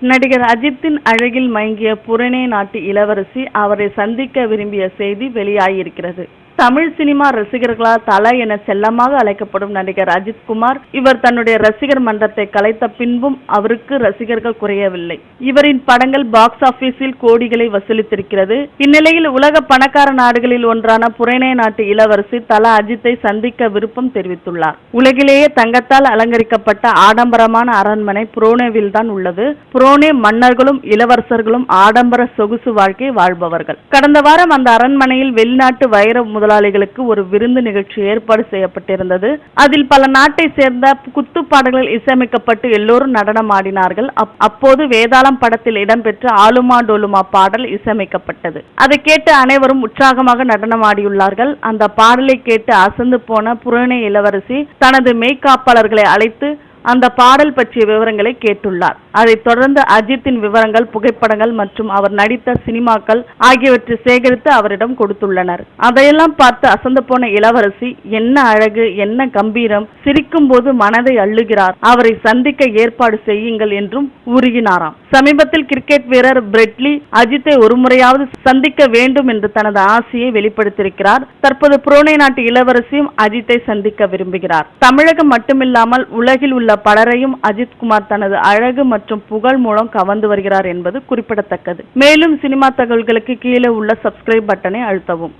நடிகர் அஜித்தின் அழகில் மயங்கிய புறநே நாட்டு இளவரசி அவரை சந்திக்க விரும்பிய செய்தி வெளியாகியிருக்கிறது. தமிழ் சினிமா ரசிகர்களால் தல என செல்லமாக அழைக்கப்படும் நடிகர் அஜித் குமார் இவர் தன்னுடைய ரசிகர் மன்றத்தை கலைத்த பின்பும் அவருக்கு ரசிகர்கள் குறையவில்லை. இவரின் படங்கள் பாக்ஸ் ஆபீஸில் கோடிகளை வசூலித்திருக்கிறது. இந்நிலையில் உலக பணக்கார நாடுகளில் ஒன்றான புறநே நாட்டு இளவரசி தல அஜித்தை சந்திக்க விருப்பம் தெரிவித்துள்ளார். உலகிலேயே தங்கத்தால் அலங்கரிக்கப்பட்ட ஆடம்பரமான அரண்மனை புரோனேவில் தான் உள்ளது. புரோனே மன்னர்களும் இளவரசர்களும் ஆடம்பர சொகுசு வாழ்க்கை வாழ்பவர்கள். கடந்த வாரம் அந்த அரண்மனையில் வெளிநாட்டு வைர முதலாளிகளுக்கு ஒரு விருந்து நிகழ்ச்சி ஏற்பாடு செய்யப்பட்டிருந்தது. அதில் பல நாட்டை சேர்ந்த குத்துப்பாடல்கள் இசையமைக்கப்பட்டு எல்லோரும் நடனம் ஆடினார்கள். அப்போது வேதாளம் படத்தில் இடம்பெற்ற ஆலுமா டோலுமா பாடல் இசையமைக்கப்பட்டது. அதை கேட்டு அனைவரும் உற்சாகமாக நடனம் ஆடியுள்ளார்கள். அந்த பாடலை கேட்டு அசந்து போன புறநே இளவரசி தனது மெய்காப்பாளர்களை அழைத்து அந்த பாடல் பற்றிய விவரங்களை கேட்டுள்ளார். அதைத் தொடர்ந்து அஜித்தின் விவரங்கள், புகைப்படங்கள் மற்றும் அவர் நடித்த சினிமாக்கள் ஆகியவற்றை சேகரித்து அவரிடம் கொடுத்துள்ளனர். அதையெல்லாம் பார்த்து அசந்து போன இளவரசி, என்ன அழகு, என்ன கம்பீரம், சிரிக்கும் போது மனதை அள்ளுகிறார், அவரை சந்திக்க ஏற்பாடு செய்யுங்கள் என்றும் உருகினாராம். சமீபத்தில் கிரிக்கெட் வீரர் பிரெட்லி அஜித்தை ஒருமுறையாவது சந்திக்க வேண்டும் என்று தனது ஆசையை வெளிப்படுத்தியிருக்கிறார். தற்போது புரோனே நாட்டு இளவரசியும் அஜித்தை சந்திக்க விரும்புகிறார். தமிழகம் மட்டுமில்லாமல் உலகில் உள்ள பலரையும் அஜித் குமார் தனது அழகு மற்றும் புகழ் மூலம் கவர்ந்து வருகிறார் என்பது குறிப்பிடத்தக்கது. மேலும் சினிமா தகவல்களுக்கு கீழே உள்ள சப்ஸ்கிரைப் பட்டனை அழுத்தவும்.